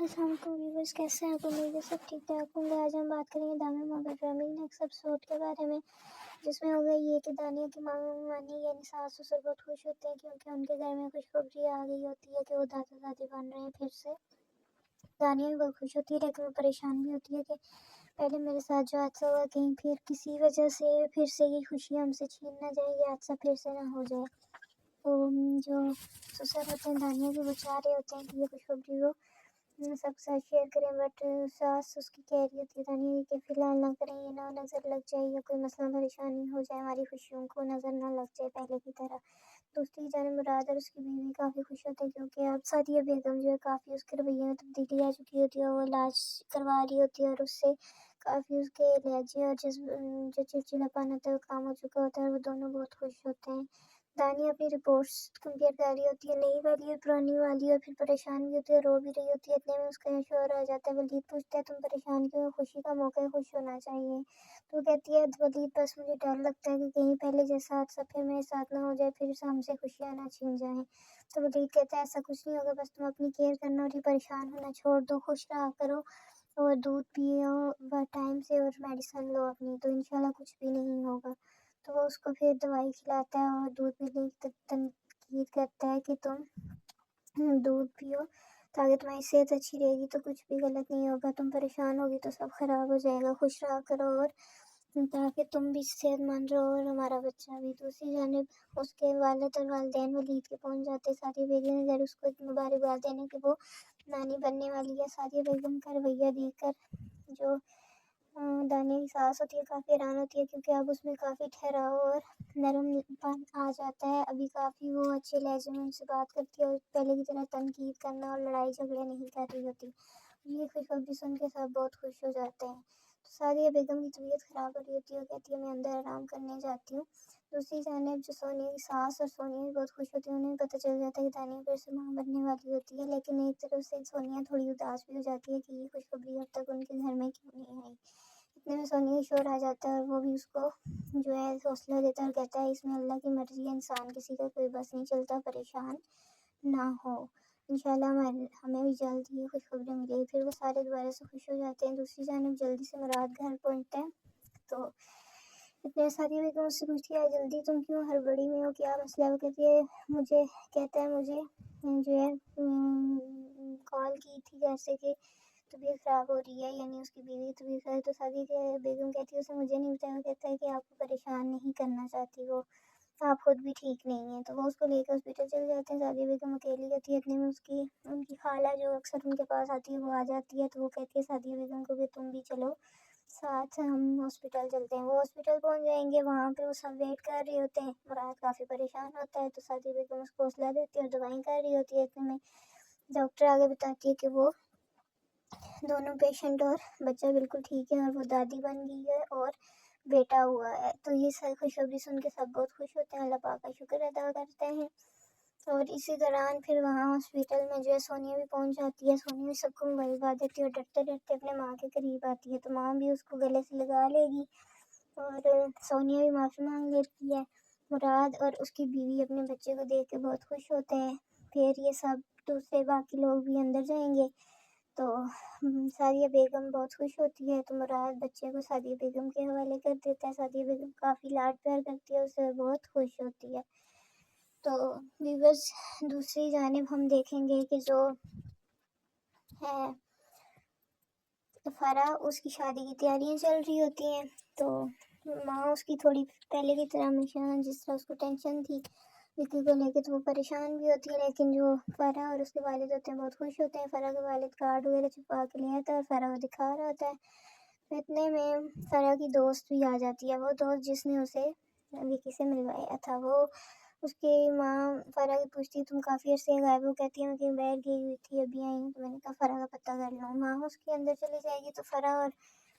السلام علیکم ویورس، کیسے ہیں آپ؟ امید ہے سب ٹھیک ٹھاک ہوں گے۔ آج ہم بات کریں گے دانیہ محبت ڈرامنگ نیکسٹ ایپیسوڈ کے بارے میں، جس میں ہوگا یہ کہ دانیہ کی مانی یعنی ساس سسر بہت خوش ہوتے ہیں کیونکہ ان کے گھر میں خوشخبری آ گئی ہوتی ہے کہ وہ دادا دادی بن رہے ہیں پھر سے۔ دانیہ بھی بہت خوش ہوتی ہے لیکن وہ پریشان بھی ہوتی ہے کہ پہلے میرے ساتھ جو حادثہ ہوا کہیں پھر کسی وجہ سے پھر سے یہ خوشی ہم سے چھین نہ جائے، یہ حادثہ پھر سے نہ ہو جائے۔ تو جو سسر ہوتے ہیں دانیہ کے، وہ چاہ رہے ہوتے ہیں کہ یہ خوشخبری وہ سب کے ساتھ شیئر کریں، بٹ ساس اس کی کہہ رہی ہوتی ہے دانیہ کہ فی الحال نہ کریں، یہ نہ نظر لگ جائے یا کوئی مسئلہ پریشانی ہو جائے، ہماری خوشیوں کو نظر نہ لگ جائے پہلے کی طرح۔ دوسری جانب مراد اور اس کی بیوی کافی خوش ہوتے ہیں کیونکہ اب سعدیہ بیگم جو ہے کافی اس کے رویے میں تبدیلی آ چکی ہوتی ہے، وہ علاج کروا رہی ہوتی ہے اور اس سے کافی اس کے لہجے اور جو چڑچڑاپن ہوتا ہے وہ کام ہو چکا ہوتا ہے اور وہ دونوں بہت خوش ہوتے ہیں۔ دانیہ اپنی رپورٹس کمپیئر کر رہی ہوتی ہے، نئی والی اور پرانی والی، اور پھر پریشان بھی ہوتی ہے، رو بھی رہی ہوتی ہے۔ اتنے میں اس کا شوہر آ جاتا ہے۔ ولید پوچھتا ہے تم پریشان کیوں ہو؟ خوشی کا موقع ہے، خوش ہونا چاہیے۔ تو وہ کہتی ہے ولید بس مجھے ڈر لگتا ہے کہ کہیں پہلے جیسا حادثہ پھر میرے ساتھ نہ ہو جائے، پھر ہم سے خوشیاں نہ چھین جائیں۔ تو ولید کہتا ہے ایسا کچھ نہیں ہوگا، بس تم اپنی کیئر کرنا اور یہ پریشان ہونا چھوڑ دو، خوش رہا کرو اور دودھ پیو ٹائم سے اور میڈیسن لو اپنی، تو انشاءاللہ کچھ بھی نہیں ہوگا۔ تو وہ اس کو پھر دوائی کھلاتا ہے اور دودھ پینے کی تنقید کرتا ہے کہ تم دودھ پیو تاکہ تمہاری صحت اچھی رہے گی، تو کچھ بھی غلط نہیں ہوگا، تم پریشان ہوگی تو سب خراب ہو جائے گا، خوش رہا کرو اور تاکہ تم بھی صحت مند رہو اور ہمارا بچہ بھی۔ دوسری جانب اس کے والد اور والدین ولید کے پہنچ جاتے، سعدیہ بیگم کے گھر اس کو ایک مبارکباد دینے کہ وہ نانی بننے والی ہے۔ سعدیہ بیگم کا رویہ دیکھ کر جو دانیہ کی ساس ہوتی ہے کافی حیران ہوتی ہے کیونکہ اب اس میں کافی ٹھہراؤ اور نرم پن آ جاتا ہے، ابھی کافی وہ اچھے لہجے میں ان سے بات کرتی ہے اور پہلے کی طرح تنقید کرنا اور لڑائی جھگڑے نہیں کر رہی ہوتی۔ یہ خوشخبری سن کے سب بہت خوش ہو جاتے ہیں۔ تو سعدیہ بیگم کی طبیعت خراب ہو رہی ہوتی ہے اور کہتی ہے میں اندر آرام کرنے جاتی ہوں۔ دوسری جانب جو سونیا کی ساس اور سونیا بھی بہت خوش ہوتی ہے، انہیں پتہ چل جاتا ہے کہ دانیہ پھر سے ماں بننے والی ہوتی ہے، لیکن ایک طرف سے سونیا تھوڑی اداس بھی ہو جاتی ہے کہ یہ خوشخبری اب تک ان کے گھر میں کیوں نہیں آئی۔ اتنے میں سونیا کا شوہر آ جاتا ہے اور وہ بھی اس کو جو ہے حوصلہ دیتا ہے اور کہتا ہے اس میں اللہ کی مرضی ہے، انسان کسی کا کوئی بس نہیں چلتا، پریشان نہ ہو، انشاءاللہ ہمیں بھی جلد ہی خوشخبری ملے گی۔ پھر وہ سارے دوبارہ سے خوش ہو جاتے ہیں۔ دوسری جانب جلدی سے مراد گھر پہنچتا ہے تو اتنے سعدیہ بیگم اس سے پوچھتی ہے جلدی تم کیوں ہڑبڑی میں ہو، کیا مسئلہ ہے؟ وہ کہتی ہے مجھے جو ہے کال کی تھی جیسے کہ طبیعت خراب ہو رہی ہے، یعنی اس کی بیوی طبیعت خراب ہے۔ تو سعدیہ بیگم کہتی ہے اسے مجھے نہیں بتایا، وہ کہتا ہے کہ آپ کو پریشان نہیں کرنا چاہتی، وہ آپ خود بھی ٹھیک نہیں ہیں۔ تو وہ اس کو لے کر ہاسپٹل چلے جاتے ہیں۔ سعدیہ بیگم اکیلی ہوتی ہے، اتنے میں ان کی خالہ جو اکثر ان کے پاس آتی ہے وہ آ جاتی ہے، تو وہ کہتی ہے سعدیہ بیگم کو کہ تم بھی چلو ساتھ، ہم ہاسپٹل چلتے ہیں۔ وہ ہاسپٹل پہنچ جائیں گے، وہاں پہ وہ سب ویٹ کر رہے ہوتے ہیں۔ مراد کافی پریشان ہوتا ہے تو سعدیہ بیگم اس کو حوصلہ دیتی ہے اور دوائیں کر رہی ہوتی ہے۔ اتنے میں ڈاکٹر آگے بتاتی ہے کہ وہ دونوں پیشنٹ اور بچہ بالکل ٹھیک ہے اور وہ دادی بن گئی ہے اور بیٹا ہوا ہے۔ تو یہ ساری خوشخبری سن کے سب بہت خوش ہوتے ہیں، اللہ پاک کا شکر ادا کرتے ہیں۔ اور اسی دوران پھر وہاں ہاسپٹل میں جو ہے سونیا بھی پہنچ جاتی ہے۔ سونیا بھی سب کو مبارکباد دیتی ہے اور ڈرتے ڈرتے اپنے ماں کے قریب آتی ہے، تو ماں بھی اس کو گلے سے لگا لے گی اور سونیا بھی معافی مانگ لیتی ہے۔ مراد اور اس کی بیوی اپنے بچے کو دیکھ کے بہت خوش ہوتے ہیں۔ پھر یہ سب دوسرے باقی لوگ بھی اندر جائیں گے تو سعدیہ بیگم بہت خوش ہوتی ہے، تو مراد بچے کو سعدیہ بیگم کے حوالے کر دیتا ہے۔ سعدیہ بیگم کافی لاڈ پیار کرتی ہے، اسے بہت خوش ہوتی ہے۔ تو ویورز دوسری جانب ہم دیکھیں گے کہ جو ہے فرح، اس کی شادی کی تیاریاں چل رہی ہوتی ہیں، تو ماں اس کی تھوڑی پہلے کی طرح ہمیشہ جس طرح اس کو ٹینشن تھی وکی کو لے کے تو وہ پریشان بھی ہوتی ہے، لیکن جو فرح اور اس کے والد ہوتے ہیں بہت خوش ہوتے ہیں۔ فرح کے والد کارڈ وغیرہ چھپا کے لے آتا ہے اور فرح کو دکھا رہا ہوتا ہے۔ اتنے میں فرح کی دوست بھی آ جاتی ہے، وہ دوست جس نے اسے وکی سے ملوایا تھا۔ وہ اس کی ماں فرح کی پوچھتی تم کافی عرصے غائب ہو، کہتی ہے میں کہیں باہر گئی ہوئی تھی، ابھی آئی ہوں، تو میں نے کہا فرح کا پتہ کر لوں۔ ماں اس کے اندر چلی جائے گی تو فرح اور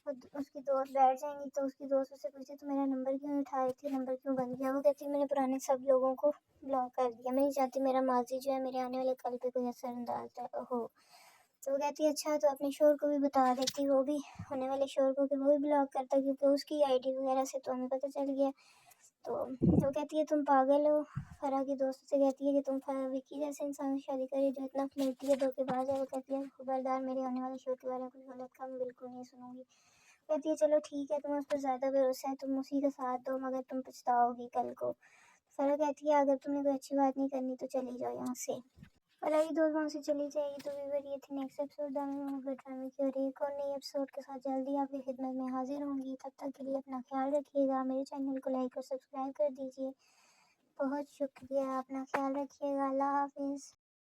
اس کی دوست بیٹھ جائیں گی، تو اس کی دوست اس سے پوچھتی تو میرا نمبر کیوں اٹھا رہی تھی، نمبر کیوں بند کیا؟ وہ کہتی ہے میں نے پرانے سب لوگوں کو بلاک کر دیا، میں نہیں چاہتی میرا ماضی جو ہے میرے آنے والے کل پہ کوئی اثر انداز ہو۔ تو وہ کہتی ہے اچھا تو اپنے شوہر کو بھی بتا دیتی، وہ بھی ہونے والے شوہر کو کہ وہ بھی بلاک کرتا، کیونکہ اس کی آئی ڈی وغیرہ سے تو ہمیں پتہ چل گیا۔ تو وہ کہتی ہے تم پاگل ہو، فرح کی دوست سے کہتی ہے کہ تم وکی جیسے انسان سے شادی کری جو اتنا فلیرٹی ہے، دھوکے باز ہے۔ وہ کہتی ہے خبردار میرے ہونے والے شو کے بارے میں کچھ غلط کام بالکل نہیں سنوں گی۔ کہتی ہے چلو ٹھیک ہے، تمہیں اس پر زیادہ بھروسہ ہے، تم اسی کا ساتھ دو، مگر تم پچھتاؤ گی کل کو۔ فرح کہتی ہے اگر تمہیں کوئی اچھی بات نہیں کرنی تو چلی جاؤ یہاں سے۔ فرح کی دوست وہاں سے چلی جائے گی۔ تو ویور یہ تھی نیکسٹ ایپیسوڈ دامن محبت ڈرامے کی، اور ایک اور نئی ایپیسوڈ کے ساتھ جلدی آپ کی خدمت میں حاضر ہوں گی۔ تب تک کے لیے اپنا خیال رکھیے گا، میرے چینل کو لائک اور سبسکرائب کر دیجیے۔ بہت شکریہ، اپنا خیال رکھیے گا، اللہ حافظ۔